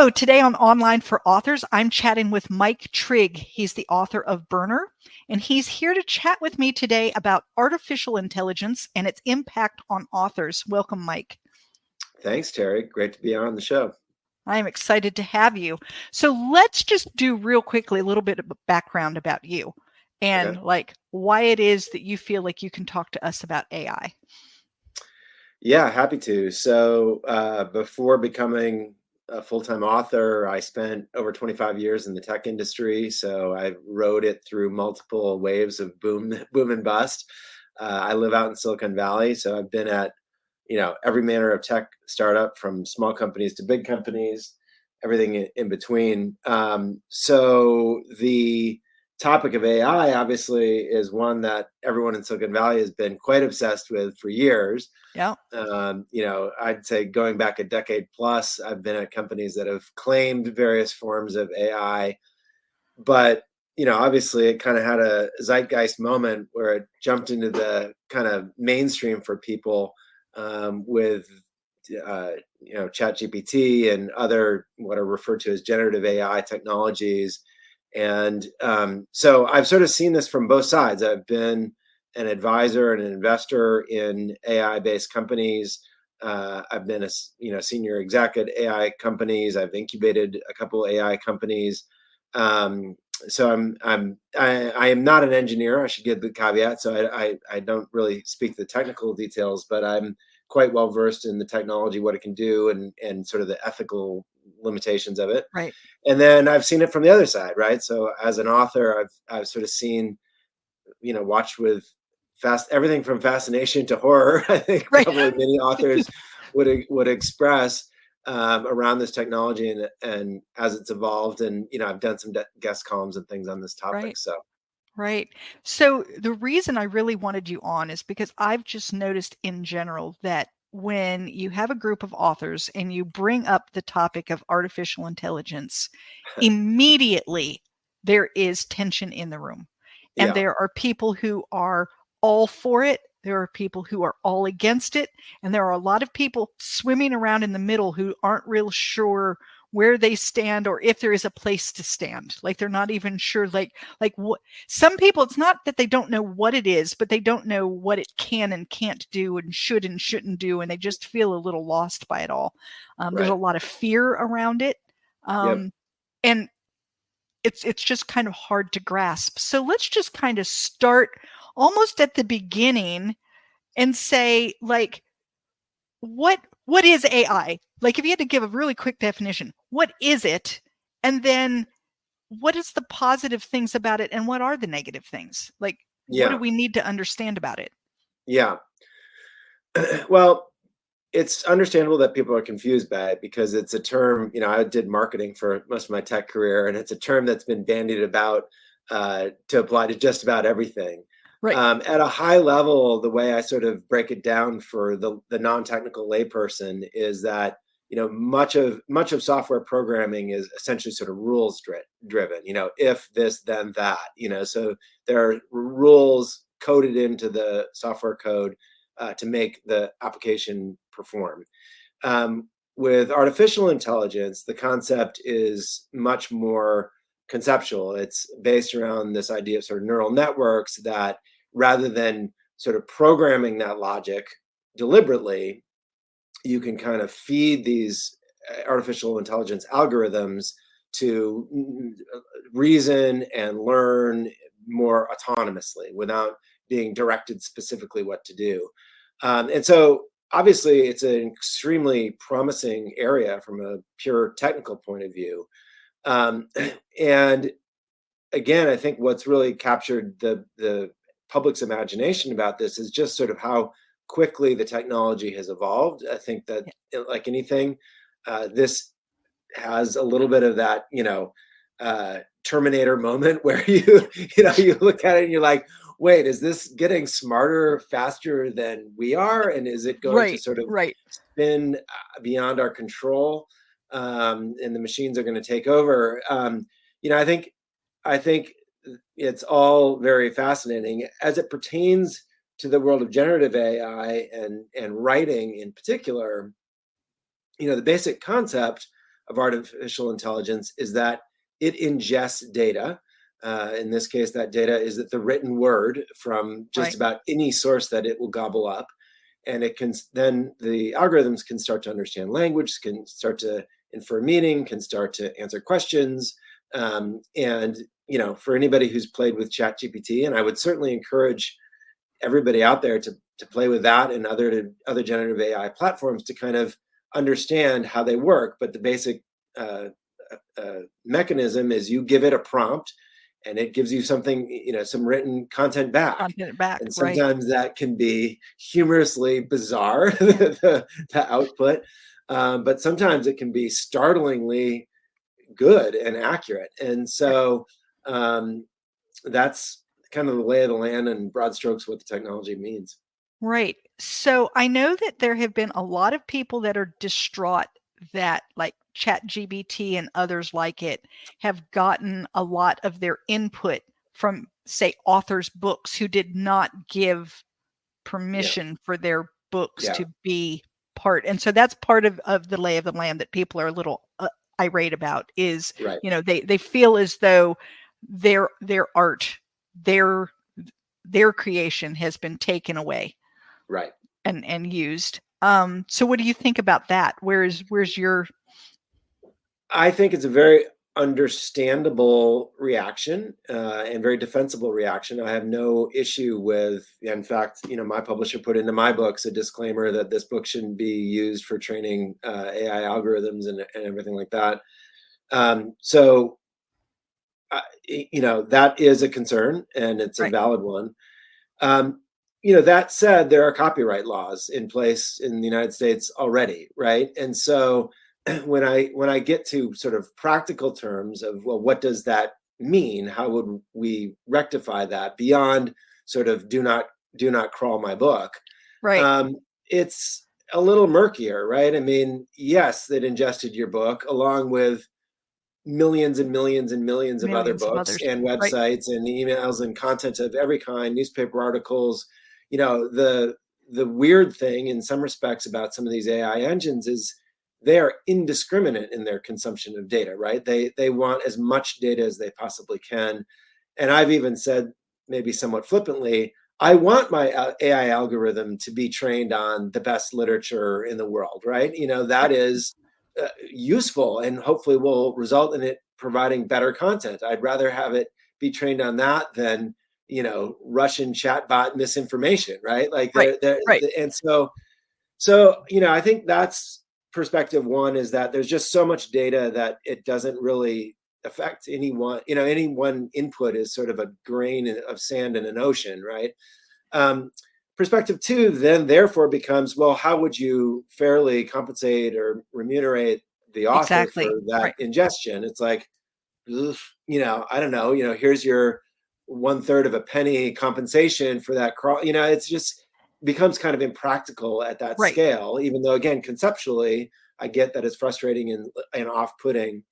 Hello, today on Online for Authors, I'm chatting with Mike Trigg. He's the author of Burner, and he's here to chat with me today about artificial intelligence and its impact on authors. Welcome, Mike. Thanks, Terry. Great to be on the show. I am excited to have you. So let's just do real quickly a little bit of background about you and why it is that you feel like you can talk to us about AI. Yeah, happy to. So before becoming a full-time author, I spent over 25 years in the tech industry. So I rode it through multiple waves of boom and bust. I live out in Silicon Valley, so I've been at every manner of tech startup, from small companies to big companies, everything in between. So the topic of AI obviously is one that everyone in Silicon Valley has been quite obsessed with for years. Yeah. I'd say going back a decade plus, I've been at companies that have claimed various forms of AI, but obviously it kind of had a zeitgeist moment where it jumped into the kind of mainstream for people with ChatGPT and other what are referred to as generative AI technologies. And so I've sort of seen this from both sides. I've been an advisor and an investor in AI-based companies. I've been a senior exec at AI companies. I've incubated a couple AI companies. So I am not an engineer. I should give the caveat. So I don't really speak the technical details, but I'm quite well versed in the technology, what it can do, and sort of the ethical limitations of it. Right. And then I've seen it from the other side, right? So as an author, I've sort of seen, watched with everything from fascination to horror. I think probably many authors would express around this technology and as it's evolved. And I've done some guest columns and things on this topic. Right. So the reason I really wanted you on is because I've just noticed in general that when you have a group of authors and you bring up the topic of artificial intelligence, immediately there is tension in the room. And there are people who are all for it. There are people who are all against it. And there are a lot of people swimming around in the middle who aren't real sure where they stand or if there is a place to stand. Like they're not even sure, like what some people, it's not that they don't know what it is, but they don't know what it can and can't do and should and shouldn't do. And they just feel a little lost by it all. There's a lot of fear around it. And it's just kind of hard to grasp. So let's just kind of start almost at the beginning and say, like, what is AI? Like, if you had to give a really quick definition, what is it? And then what is the positive things about it? And what are the negative things? Like, what do we need to understand about it? Yeah. Well, it's understandable that people are confused by it because it's a term, I did marketing for most of my tech career, and it's a term that's been bandied about to apply to just about everything. Right. At a high level, the way I sort of break it down for the non-technical layperson is that much of software programming is essentially sort of rules driven. If this, then that. So there are rules coded into the software code to make the application perform. With artificial intelligence, the concept is much more conceptual. It's based around this idea of sort of neural networks that, rather than sort of programming that logic deliberately, you can kind of feed these artificial intelligence algorithms to reason and learn more autonomously without being directed specifically what to do. And so obviously it's an extremely promising area from a pure technical point of view. And again, I think what's really captured the public's imagination about this is just sort of how quickly the technology has evolved. I think that, like anything, this has a little bit of that, Terminator moment where you look at it and you're like, wait, is this getting smarter faster than we are? And is it going to sort of spin beyond our control? And the machines are going to take over. I think it's all very fascinating as it pertains to the world of generative AI and writing in particular. The basic concept of artificial intelligence is that it ingests data. In this case, that data is the written word from just about any source that it will gobble up. And it can then, the algorithms can start to understand language, can start to infer meaning, can start to answer questions. And, for anybody who's played with ChatGPT, and I would certainly encourage everybody out there to play with that and other generative AI platforms to kind of understand how they work. But the basic mechanism is you give it a prompt and it gives you something, some written content back. And sometimes that can be humorously bizarre, the output. But sometimes it can be startlingly good and accurate. And so that's kind of the lay of the land and broad strokes what the technology means. Right. So I know that there have been a lot of people that are distraught that, like, ChatGPT and others like it have gotten a lot of their input from, say, authors' books who did not give permission for their books to be part. And so that's part of the lay of the land that people are a little irate about is, they feel as though their art, their creation has been taken away. Right. And used. So what do you think about that? Where's your... I think it's a very understandable reaction and very defensible reaction. I have no issue with, in fact, my publisher put into my books a disclaimer that this book shouldn't be used for training AI algorithms and everything like that. So that is a concern, and it's a valid one. That said, there are copyright laws in place in the United States already, right? And so when I get to sort of practical terms of, well, what does that mean? How would we rectify that beyond sort of do not crawl my book? Right. It's a little murkier, right? I mean, yes, it ingested your book along with millions and millions and millions of other books and websites and emails and content of every kind, newspaper articles. The weird thing in some respects about some of these AI engines is they are indiscriminate in their consumption of data, right? They want as much data as they possibly can. And I've even said, maybe somewhat flippantly, I want my AI algorithm to be trained on the best literature in the world, right? That is useful and hopefully will result in it providing better content. I'd rather have it be trained on that than, Russian chatbot misinformation, right? Like, and so, I think that's perspective one, is that there's just so much data that it doesn't really affect anyone. Any one input is sort of a grain of sand in an ocean, right? Perspective two then therefore becomes, well, how would you fairly compensate or remunerate the author for that ingestion? It's like, I don't know, here's your 1/3 of a penny compensation for that crawl. It's just becomes kind of impractical at that scale, even though, again, conceptually, I get that it's frustrating and off-putting.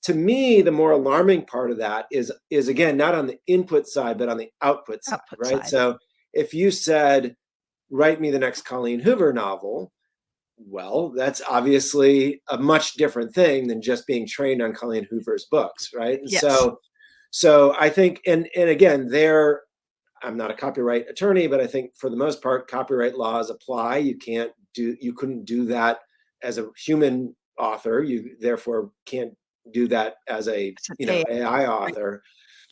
To me, the more alarming part of that is again, not on the input side, but on the output side, right? So if you said, write me the next Colleen Hoover novel, well, that's obviously a much different thing than just being trained on Colleen Hoover's books, right? And so I think, and again, I'm not a copyright attorney, but I think for the most part, copyright laws apply. You couldn't do that as a human author. You therefore can't do that as a AI author.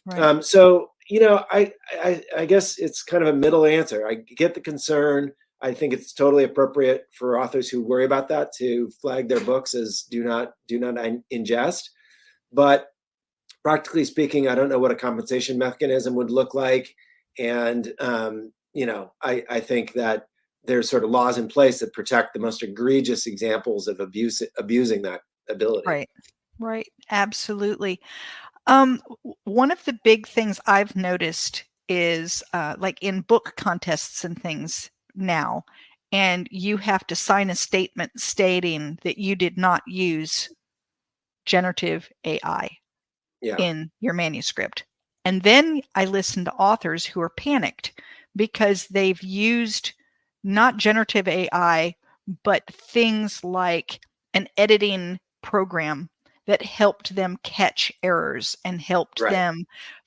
Right. So I guess it's kind of a middle answer. I get the concern. I think it's totally appropriate for authors who worry about that to flag their books as do not ingest. But practically speaking, I don't know what a compensation mechanism would look like. And, I think that there's sort of laws in place that protect the most egregious examples of abusing that ability. Right. Absolutely. One of the big things I've noticed is like in book contests and things now, and you have to sign a statement stating that you did not use generative AI in your manuscript. And then I listen to authors who are panicked because they've used not generative AI, but things like an editing program that helped them catch errors and helped Right. them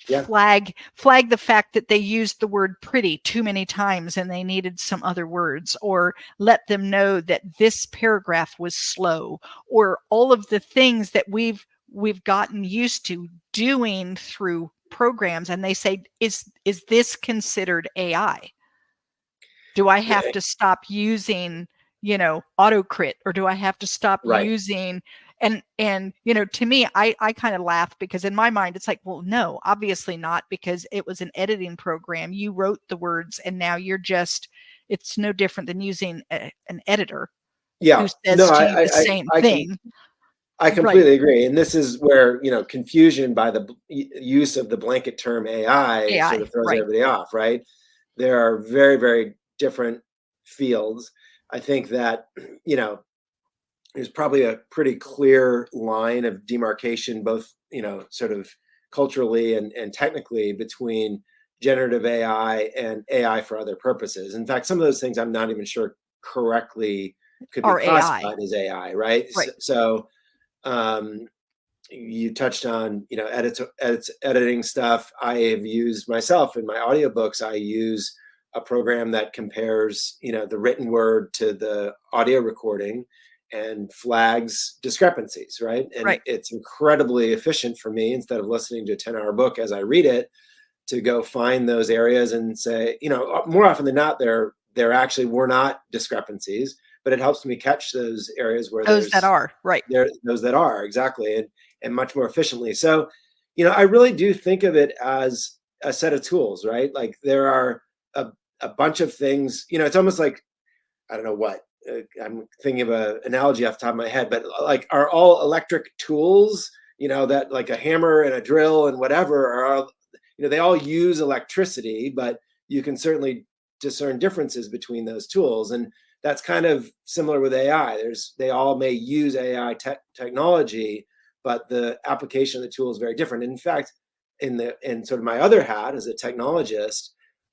Yeah. flag the fact that they used the word pretty too many times and they needed some other words, or let them know that this paragraph was slow, or all of the things that we've gotten used to doing through programs. And they say, is this considered AI? Do I have to stop using, autocrit, or do I have to stop Right. using, and to me, I kind of laugh, because in my mind, it's like, well, no, obviously not, because it was an editing program. You wrote the words, and now it's no different than using an editor Yeah. who says No, to you the same thing. I Right. completely agree. And this is where, confusion by the use of the blanket term AI sort AI. of throws Right. everybody off, right? There are very, very different fields. I think that, there's probably a pretty clear line of demarcation, both, sort of culturally and technically, between generative AI and AI for other purposes. In fact, some of those things I'm not even sure correctly could be Or AI. classified as AI, right? Right. So um, you touched on, editing stuff. I have used myself in my audiobooks. I use a program that compares, the written word to the audio recording and flags discrepancies, right? And Right. it's incredibly efficient for me, instead of listening to a 10-hour book as I read it, to go find those areas and say, more often than not, there actually were not discrepancies, but it helps me catch those areas where Those that are. Right. those that are, exactly, and much more efficiently. So, I really do think of it as a set of tools, right? Like, there are a bunch of things. It's almost like, I don't know what, I'm thinking of an analogy off the top of my head, but like, are all electric tools, that, like a hammer and a drill and whatever, are all, they all use electricity, but you can certainly discern differences between those tools. And that's kind of similar with AI. They all may use AI technology, but the application of the tool is very different. And in fact, in sort of my other hat as a technologist,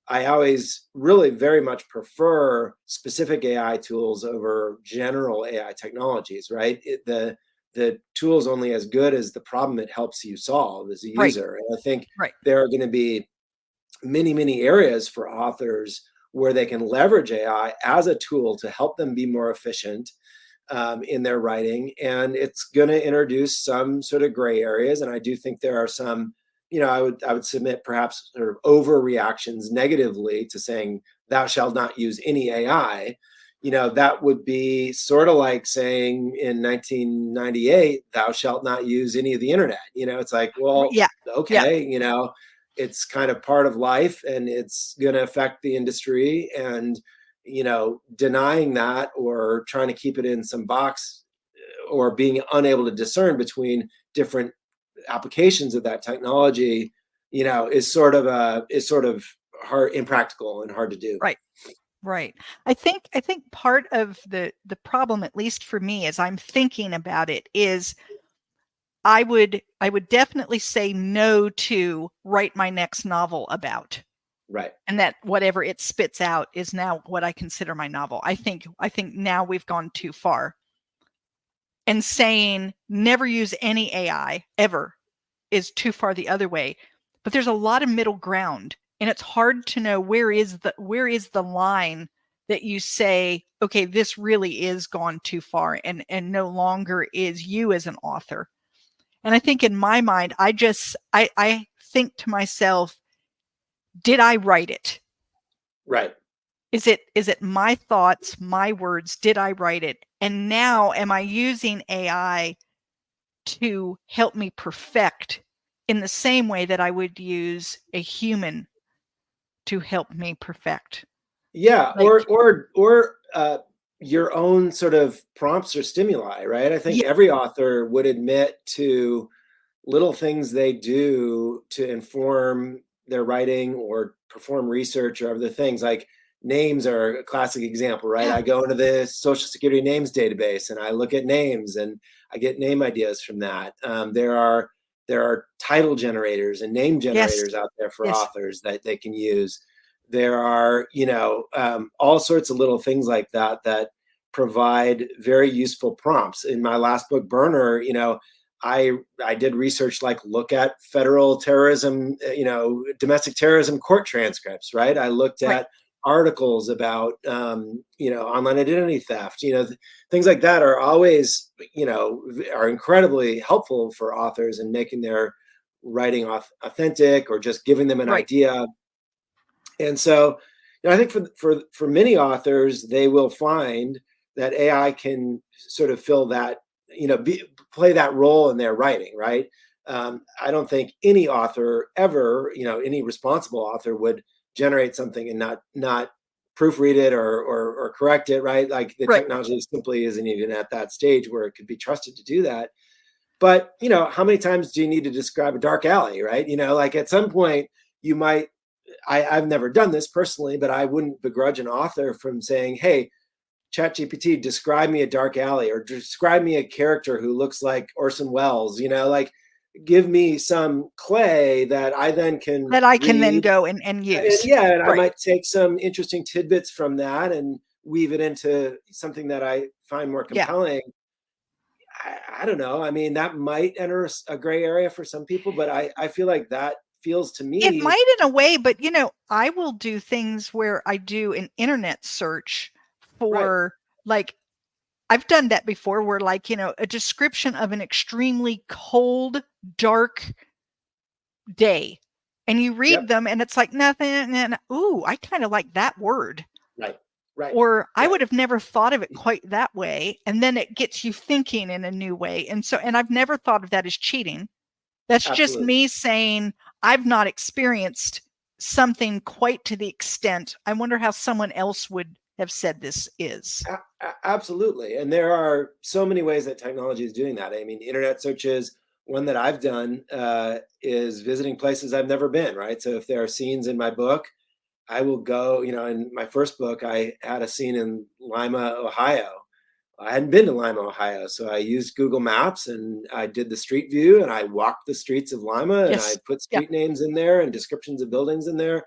I always really very much prefer specific AI tools over general AI technologies, right? The tool is only as good as the problem it helps you solve as a Right. user. And I think Right. there are going to be many, many areas for authors where they can leverage AI as a tool to help them be more efficient in their writing. And it's going to introduce some sort of gray areas. And I do think there are some, I would submit, perhaps sort of overreactions negatively to saying thou shalt not use any AI. That would be sort of like saying in 1998, thou shalt not use any of the internet. It's like, well, Yeah. Yeah. okay, it's kind of part of life, and it's going to affect the industry. And denying that, or trying to keep it in some box, or being unable to discern between different applications of that technology, is sort of hard, impractical, and hard to do. Right. Right. I think part of the problem, at least for me, as I'm thinking about it, is I would definitely say no to write my next novel about. Right. And that whatever it spits out is now what I consider my novel. I think now we've gone too far. And saying never use any AI ever is too far the other way. But there's a lot of middle ground, and it's hard to know where is the line that you say, okay, this really is gone too far, and no longer is you as an author. And I think in my mind, I think to myself, did I write it? Right. Is it my thoughts, my words? Did I write it? And now, am I using AI to help me perfect in the same way that I would use a human to help me perfect? Yeah. Like, Or your own sort of prompts or stimuli, right? I think yeah, every author would admit to little things they do to inform their writing or perform research or other things. Like, names are a classic example, right? yeah, I go into the Social Security names database and I look at names and I get name ideas from that. There are title generators and name yes, generators out there for yes, authors that they can use. There are, all sorts of little things like that provide very useful prompts. In my last book, Burner, I did research like look at federal terrorism, domestic terrorism court transcripts, right? I looked Right. at articles about, online identity theft, things like that are always, are incredibly helpful for authors in making their writing authentic or just giving them an Right. idea. And so, I think for many authors, they will find that AI can sort of fill that, play that role in their writing, right? I don't think any author ever, any responsible author would generate something and not proofread it or correct it, right? Like the Right. technology simply isn't even at that stage where it could be trusted to do that. But how many times do you need to describe a dark alley, right? Like at some point you might. I've never done this personally, but I wouldn't begrudge an author from saying, "Hey, ChatGPT, describe me a dark alley, or describe me a character who looks like Orson Welles." Like give me some clay that I then can That I can then read, go and and use. yeah, and I Right. might take some interesting tidbits from that and weave it into something that I find more Yeah. compelling. I don't know. I mean, that might enter a gray area for some people, but I feel like that feels to It me might in a way, but I will do things where I do an internet search right. for, like, I've done that before where, like, a description of an extremely cold, dark day. And you read Yep. them and it's like nothing. And ooh, I kind of like that word. Right. Right. Or I Yeah. would have never thought of it quite that way. And then it gets you thinking in a new way. And I've never thought of that as cheating. That's just Absolutely. me saying I've not experienced something quite to the extent. I wonder how someone else would have said this is. Absolutely. And there are so many ways that technology is doing that. I mean, internet searches, one that I've done is visiting places I've never been, right? So if there are scenes in my book, I will go, in my first book, I had a scene in Lima, Ohio. I hadn't been to Lima, Ohio. So I used Google Maps and I did the street view and I walked the streets of Lima and I Yes. put Yeah. street names in there and descriptions of buildings in there.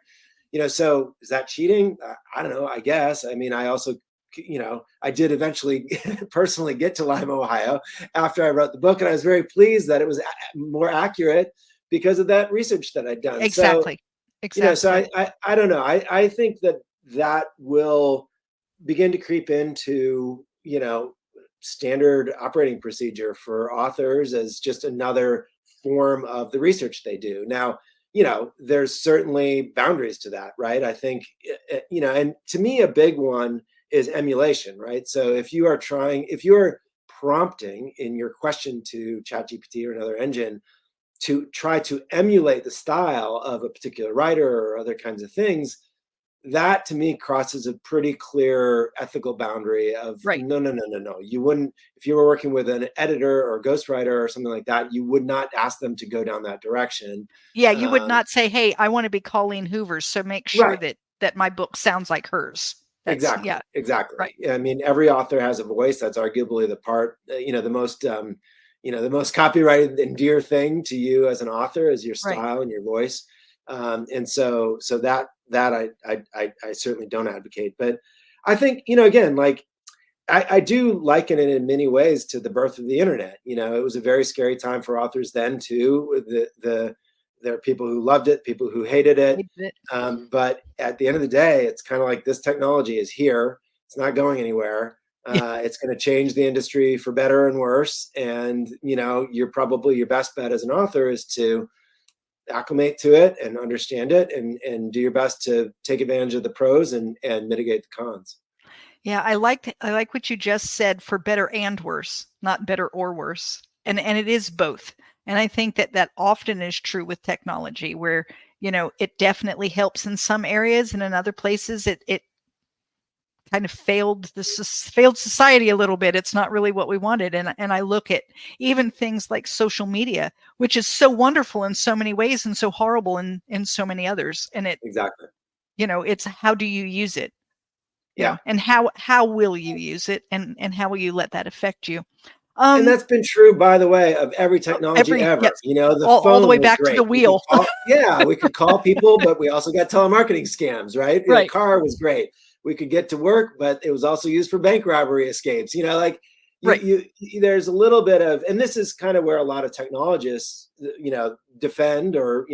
So is that cheating? I don't know, I guess. I mean, I also, I did eventually personally get to Lima, Ohio after I wrote the book. And I was very pleased that it was more accurate because of that research that I'd done. So, Exactly. so Exactly. I don't know. I think that will begin to creep into, standard operating procedure for authors as just another form of the research they do. Now, there's certainly boundaries to that, right? I think, and to me, a big one is emulation, right? So if you are prompting in your question to ChatGPT or another engine to try to emulate the style of a particular writer or other kinds of things, that to me crosses a pretty clear ethical boundary of Right. no. You wouldn't, if you were working with an editor or ghostwriter or something like that, you would not ask them to go down that direction. Yeah, you would not say, "Hey, I want to be Colleen Hoover, so make sure Right. that my book sounds like hers." That's Exactly. yeah, Exactly. right. I mean, every author has a voice. That's arguably the part, the most copyrighted and dear thing to you as an author is your Right. style and your voice. And so that I certainly don't advocate. But I think, again, like I do liken it in many ways to the birth of the internet. It was a very scary time for authors then too. There are people who loved it, people who hated it. But at the end of the day, it's kind of like this technology is here. It's not going anywhere. Yeah. It's going to change the industry for better and worse. And, you're probably your best bet as an author is to acclimate to it and understand it and do your best to take advantage of the pros and mitigate the cons. Yeah, I like what you just said, for better and worse, not better or worse. And it is both. And I think that often is true with technology where, it definitely helps in some areas and in other places it kind of failed society a little bit. It's not really what we wanted. And I look at even things like social media, which is so wonderful in so many ways and so horrible in so many others. And Exactly. it's how do you use it? Yeah. And how will you use it and how will you let that affect you? And that's been true, by the way, of every technology ever. Yes, The all the phone way was back to the great. wheel. Yeah, we could call people, but we also got telemarketing scams, right? The Right. car was great. we could get to work, but it was also used for bank robbery escapes. Like Right. there's a little bit of, and this is kind of where a lot of technologists, defend or,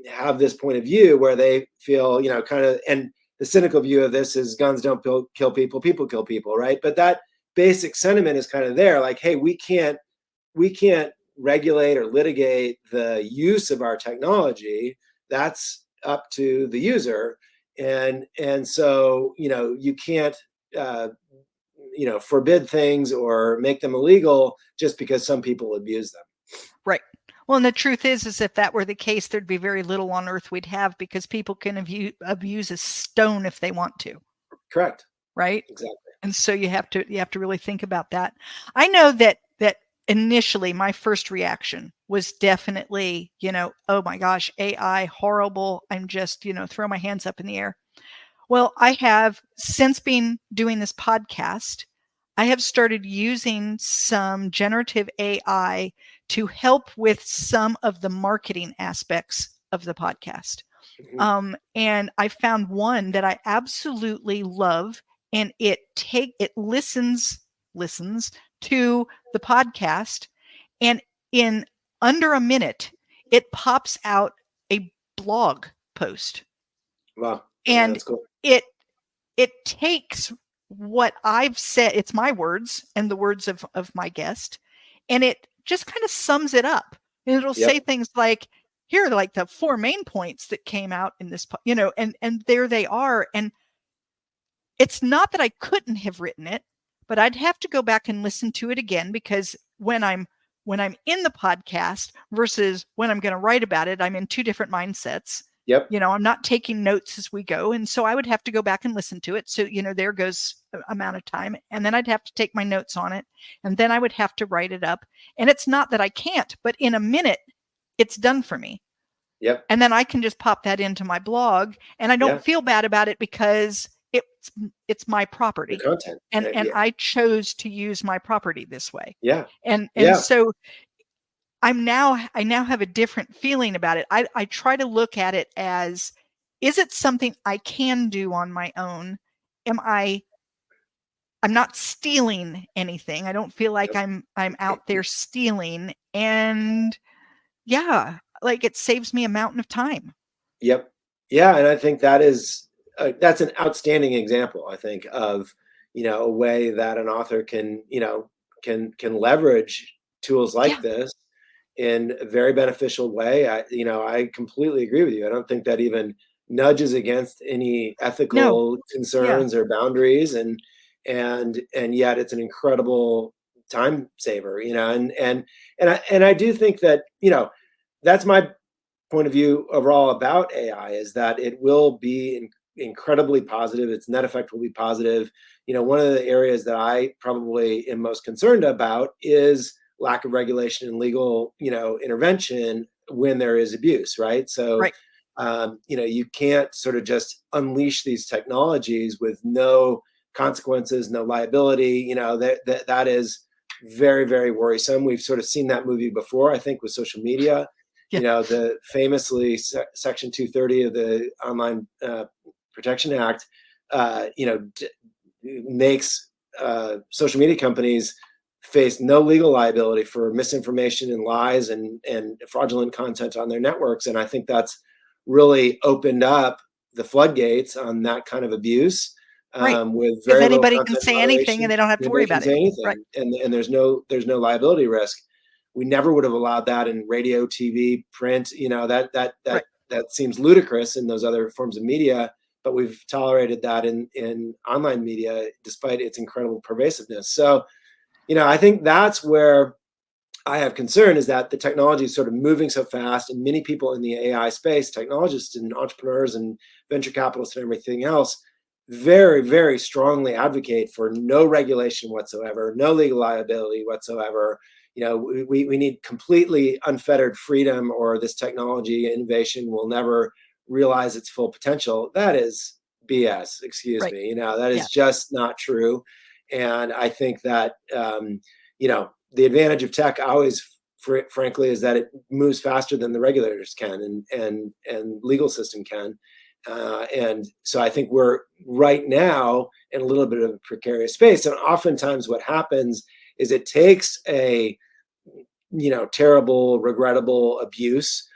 have this point of view where they feel, kind of, and the cynical view of this is guns don't kill people, people kill people, right? But that basic sentiment is kind of there, like, hey, we can't regulate or litigate the use of our technology. That's up to the user, and so you can't forbid things or make them illegal just because some people abuse them. Right. Well, and the truth is if that were the case, there'd be very little on earth we'd have, because people can abuse a stone if they want to. Correct. Right. Exactly. And so you have to really think about that. I know that initially my first reaction was definitely, oh my gosh, AI, horrible. I'm just, throw my hands up in the air. Well, I have since been doing this podcast, I have started using some generative AI to help with some of the marketing aspects of the podcast. Mm-hmm. And I found one that I absolutely love, and it listens to the podcast, and in under a minute, it pops out a blog post. Wow. And that's cool. It takes what I've said, it's my words and the words of my guest, and it just kind of sums it up. And it'll say things like, here are like the 4 main points that came out in this, and there they are. And it's not that I couldn't have written it, but I'd have to go back and listen to it again, because when I'm in the podcast versus when I'm going to write about it, I'm in 2 different mindsets. Yep. I'm not taking notes as we go. And so I would have to go back and listen to it. So, there goes amount of time. And then I'd have to take my notes on it. And then I would have to write it up. And it's not that I can't, but in a minute, it's done for me. Yep. And then I can just pop that into my blog, and I don't feel bad about it, because it's my property. The content. And I chose to use my property this way. Yeah. And so I now have a different feeling about it. I try to look at it as, is it something I can do on my own? I'm not stealing anything. I don't feel like I'm out there stealing. And like, it saves me a mountain of time. Yep. Yeah. And I think that's an outstanding example, I think, of, a way that an author can leverage tools like this in a very beneficial way. I completely agree with you. I don't think that even nudges against any ethical concerns or boundaries, and yet it's an incredible time saver, and I do think that, that's my point of view overall about AI, is that it will be incredibly positive. Its net effect will be positive. One of the areas that I probably am most concerned about is lack of regulation and legal, intervention when there is abuse, right? So, you can't sort of just unleash these technologies with no consequences, no liability. That is very, very worrisome. We've sort of seen that movie before, I think, with social media. The famously Section 230 of the Online Protection Act, makes social media companies face no legal liability for misinformation and lies and fraudulent content on their networks. And I think that's really opened up the floodgates on that kind of abuse. With very anybody can say anything and they don't have to worry about it. Right. And there's no liability risk. We never would have allowed that in radio, TV, print. That seems ludicrous in those other forms of media, but we've tolerated that in online media despite its incredible pervasiveness. So, I think that's where I have concern, is that the technology is sort of moving so fast, and many people in the AI space, technologists and entrepreneurs and venture capitalists and everything else, very, very strongly advocate for no regulation whatsoever, no legal liability whatsoever. We need completely unfettered freedom, or this technology innovation will never realize its full potential. That is BS. Excuse me. That is just not true. And I think that, the advantage of tech always, frankly, is that it moves faster than the regulators can and legal system can. And so I think we're right now in a little bit of a precarious space. And oftentimes what happens is it takes a, terrible, regrettable abuse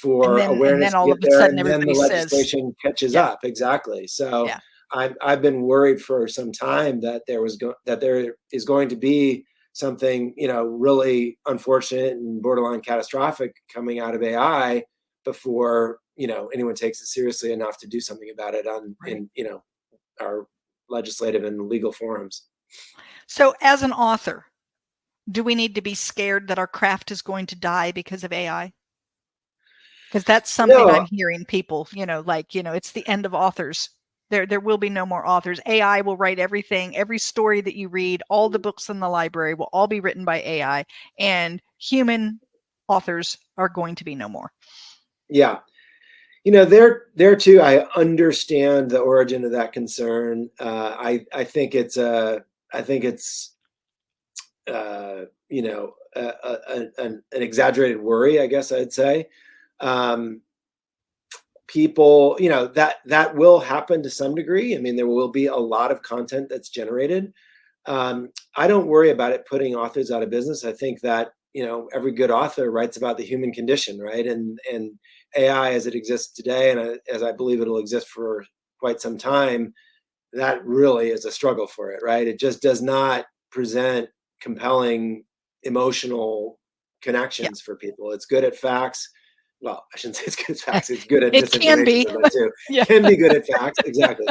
for and awareness then to all get of a there, sudden and then the everybody says, legislation catches yeah, up. Exactly. So yeah, I've been worried for some time that there is going to be something, really unfortunate and borderline catastrophic coming out of AI before, anyone takes it seriously enough to do something about it right. in our legislative and legal forums. So as an author, do we need to be scared that our craft is going to die because of AI? Because that's something No, I'm hearing people, it's the end of authors. There will be no more authors. AI will write everything, every story that you read, all the books in the library will all be written by AI, and human authors are going to be no more. yeah. There too, I understand the origin of that concern. I think it's uh, you know, an exaggerated worry, I guess I'd say. Um, People, that will happen to some degree. I mean, there will be a lot of content that's generated. I don't worry about it putting authors out of business. I think that every good author writes about the human condition, right? And AI as it exists today, and as I believe it'll exist for quite some time, that really is a struggle for it, right? It just does not present compelling emotional Yeah. connections for people. It's good at facts. Well, I shouldn't say it's good at facts. It's good at It can disinformation be. sometimes too. Yeah. Can be good at facts, exactly.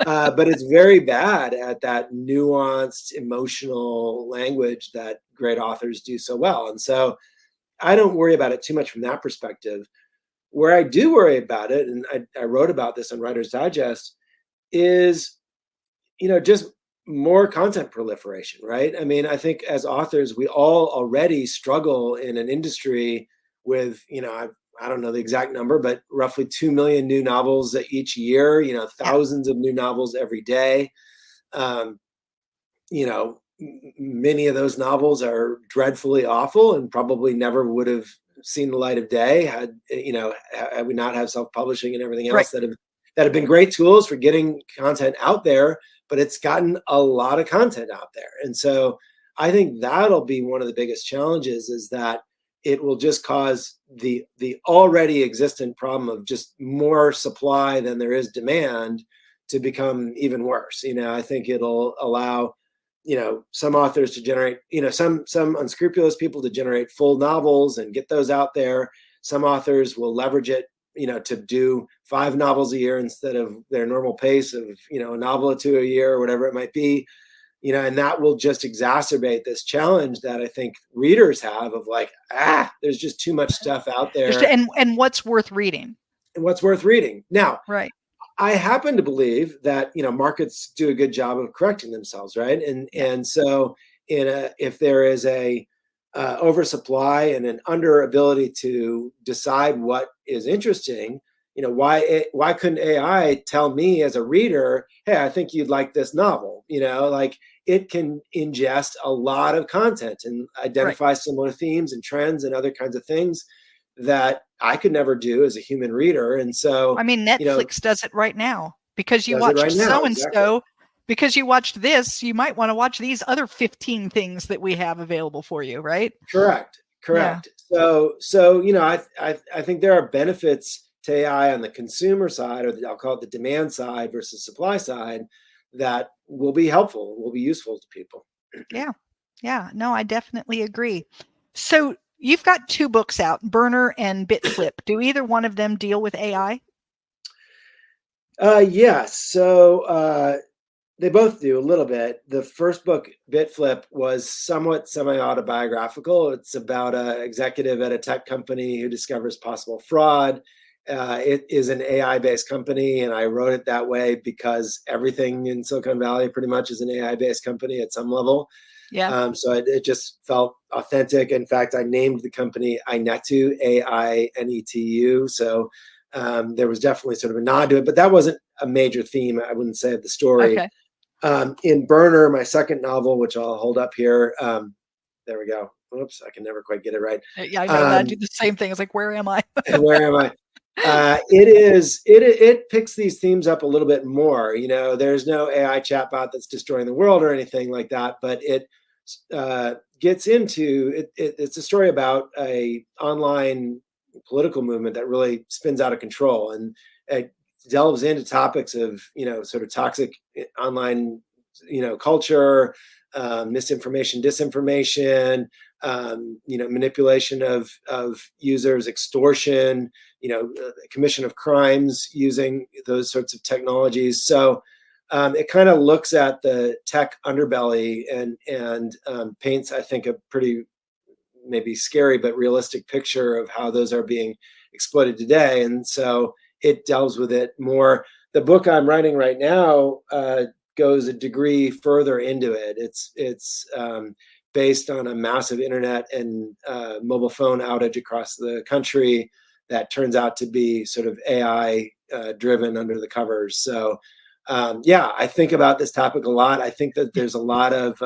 But it's very bad at that nuanced emotional language that great authors do so well. And so I don't worry about it too much from that perspective. Where I do worry about it, and I wrote about this on Writer's Digest, is just more content proliferation, right? I mean, I think as authors, we all already struggle in an industry with, I don't know the exact number, but roughly 2 million new novels each year, Yeah. thousands of new novels every day. Um, Many of those novels are dreadfully awful and probably never would have seen the light of day had we not have self-publishing and everything Right. else that have been great tools for getting content out there, but it's gotten a lot of content out there. And so I think that'll be one of the biggest challenges, is that it will just cause the already existent problem of just more supply than there is demand to become even worse. I think it'll allow some authors to generate, some unscrupulous people to generate full novels and get those out there. Some authors will leverage it, to do 5 novels a year instead of their normal pace of, a novel or 2 a year or whatever it might be. And that will just exacerbate this challenge that I think readers have of like, there's just too much stuff out there. And what's worth reading? And what's worth reading? Now, Right. I happen to believe that markets do a good job of correcting themselves, right? And so if there is a oversupply and an under ability to decide what is interesting, why couldn't AI tell me as a reader, hey, I think you'd like this novel? Like, it can ingest a lot of content and Right. identify similar themes and trends and other kinds of things that I could never do as a human reader. And so, I mean, Netflix does it right now because you does it watched right now. so and Exactly. so. Because you watched this, you might want to watch these other 15 things that we have available for you, right? Correct. Yeah. Correct. So, I think there are benefits to AI on the consumer side, or I'll call it the demand side versus supply side, that will be helpful, will be useful to people. Yeah. Yeah. No, I definitely agree. So you've got 2 books out, Burner and Bitflip. Do either one of them deal with AI? Yes. So they both do a little bit. The first book, Bitflip, was somewhat semi-autobiographical. It's about an executive at a tech company who discovers possible fraud. It is an AI-based company, and I wrote it that way because everything in Silicon Valley pretty much is an AI-based company at some level. Yeah. So it just felt authentic. In fact, I named the company Ainetu, AINETU. So there was definitely sort of a nod to it, but that wasn't a major theme, I wouldn't say, of the story. Okay. In Burner, my second novel, which I'll hold up here, there we go. Oops, I can never quite get it right. Yeah, I know. I do the same thing. It's like, where am I? Where am I? It picks these themes up a little bit more. There's no AI chatbot that's destroying the world or anything like that, but it gets into it. It's a story about a online political movement that really spins out of control, and it delves into topics of sort of toxic online culture, misinformation, disinformation, manipulation of users, extortion, commission of crimes using those sorts of technologies. So it kind of looks at the tech underbelly and paints, I think, a pretty maybe scary but realistic picture of how those are being exploited today. And so it delves with it more. The book I'm writing right now goes a degree further into it. It's based on a massive internet and mobile phone outage across the country that turns out to be sort of AI driven under the covers. So I think about this topic a lot. I think that there's a lot of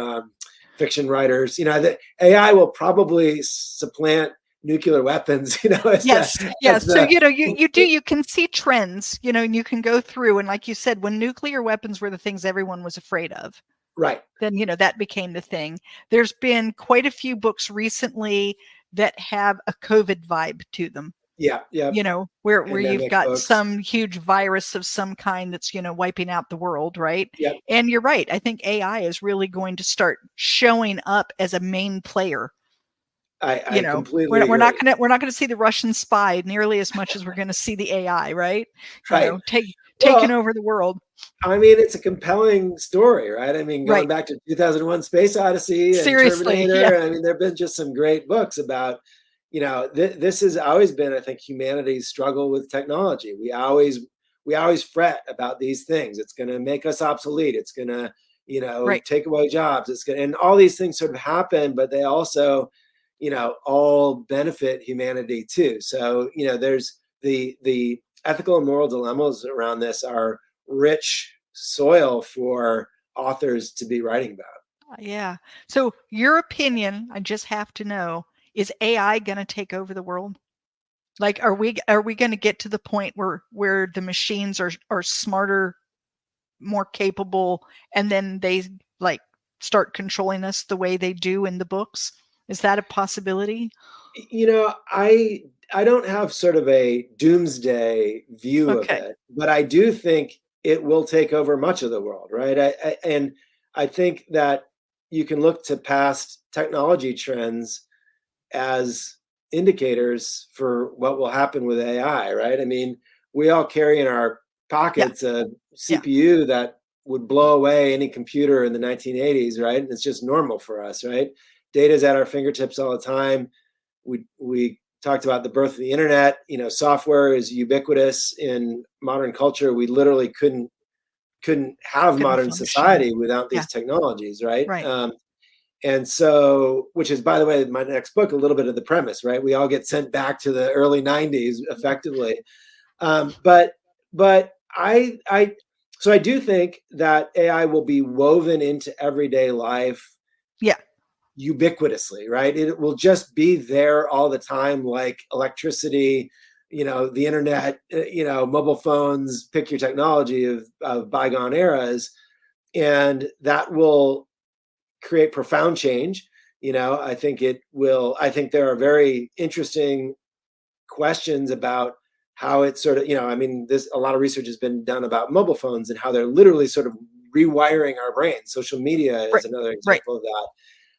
fiction writers, that AI will probably supplant nuclear weapons, Yes. So, you can see trends, and you can go through. And like you said, when nuclear weapons were the things everyone was afraid of, right, then, that became the thing. There's been quite a few books recently that have a COVID vibe to them. Yeah. Where you've got books. some huge virus of some kind that's, wiping out the world, right? Yep. And you're right. I think AI is really going to start showing up as a main player. I completely agree. We're not gonna see the Russian spy nearly as much as we're gonna see the AI, right? Right. Taking over the world. I mean, it's a compelling story, right? I mean, going back to 2001 Space Odyssey and Seriously, Terminator, yeah. I mean, there have been just some great books about, this has always been, I think, humanity's struggle with technology. We always fret about these things. It's going to make us obsolete. It's going to, take away jobs. And all these things sort of happen, but they also, all benefit humanity too. So, there's the ethical and moral dilemmas around this are rich soil for authors to be writing about. Yeah. So your opinion, I just have to know, is AI going to take over the world? Like, are we going to get to the point where the machines are smarter, more capable, and then they like start controlling us the way they do in the books? Is that a possibility? I don't have sort of a doomsday view of it, but I do think it will take over much of the world, right? And I think that you can look to past technology trends as indicators for what will happen with AI, right? I mean, we all carry in our pockets a CPU that would blow away any computer in the 1980s, right? And it's just normal for us, right? Data's at our fingertips all the time. We talked about the birth of the internet. Software is ubiquitous in modern culture. We literally couldn't have modern society without these technologies, right? And so, which is, by the way, my next book, a little bit of the premise, right? We all get sent back to the early 90s effectively. But I do think that AI will be woven into everyday life. Yeah. Ubiquitously, right? It will just be there all the time, like electricity, the internet, mobile phones, pick your technology of bygone eras. And that will create profound change. I think it will. I think there are very interesting questions about how it's sort of, I mean, there's a lot of research has been done about mobile phones and how they're literally sort of rewiring our brains. Social media is another example of that.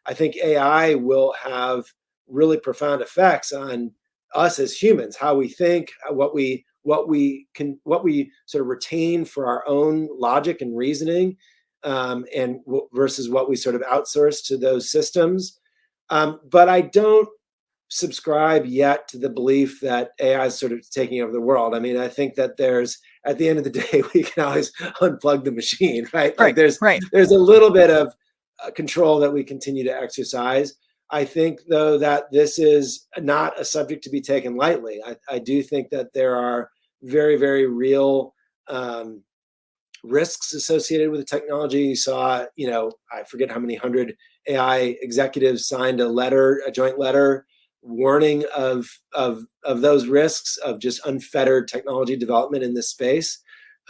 I think AI will have really profound effects on us as humans, how we think, what we sort of retain for our own logic and reasoning, and versus what we sort of outsource to those systems. But I don't subscribe yet to the belief that AI is sort of taking over the world. I mean, I think that at the end of the day, we can always unplug the machine, right? Like there's a little bit of control that we continue to exercise. I think, though, that this is not a subject to be taken lightly. I do think that there are very, very real risks associated with the technology. You saw, I forget how many hundred AI executives signed a joint letter warning of those risks of just unfettered technology development in this space.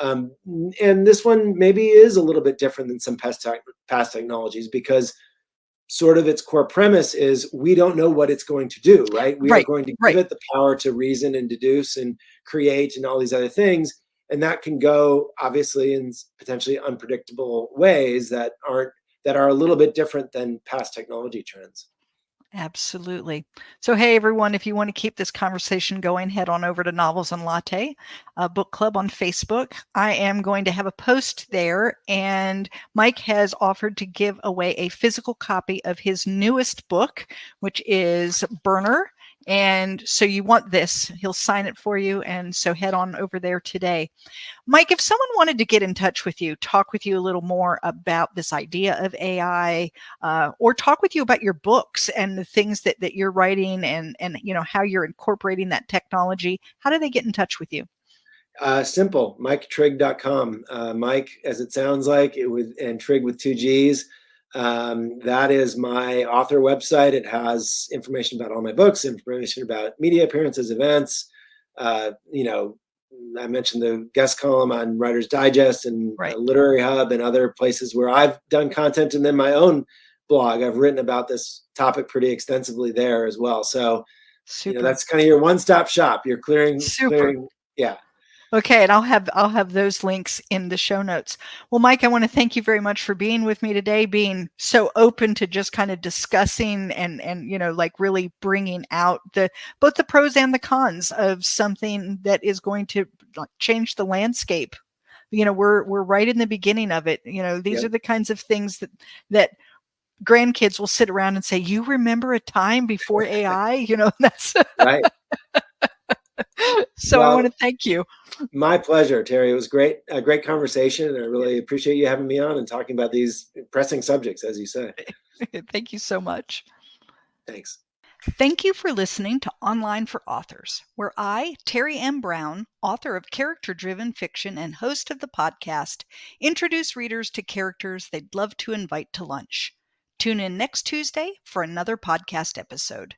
And this one maybe is a little bit different than some past technologies, because sort of its core premise is we don't know what it's going to do, right? We are going to give it the power to reason and deduce and create and all these other things. And that can go obviously in potentially unpredictable ways that are a little bit different than past technology trends. Absolutely. So, hey, everyone, if you want to keep this conversation going, head on over to Novels and Latte book club on Facebook. I am going to have a post there, and Mike has offered to give away a physical copy of his newest book, which is Burner. And so you want this, he'll sign it for you. And so head on over there today. Mike, if someone wanted to get in touch with you, talk with you a little more about this idea of AI, or talk with you about your books and the things that you're writing, and how you're incorporating that technology, how do they get in touch with you? Simple, MikeTrigg.com. Mike, as it sounds like, and Trigg with 2 G's. That is my author website. It has information about all my books, information about media appearances, events. I mentioned the guest column on Writer's Digest and Literary Hub and other places where I've done content, and then my own blog. I've written about this topic pretty extensively there as well. So, that's kind of your one-stop shop. You're clearing, yeah. Okay, and I'll have those links in the show notes. Well, Mike, I want to thank you very much for being with me today, being so open to just kind of discussing and like really bringing out both the pros and the cons of something that is going to change the landscape. We're right in the beginning of it. These are the kinds of things that grandkids will sit around and say, "You remember a time before AI?" That's right. So I want to thank you. My pleasure, Terry. It was a great conversation, and I really appreciate you having me on and talking about these pressing subjects, as you say. Thank you so much. Thanks. Thank you for listening to Online for Authors, where I, Terry M. Brown, author of character-driven fiction and host of the podcast, introduce readers to characters they'd love to invite to lunch. Tune in next Tuesday for another podcast episode.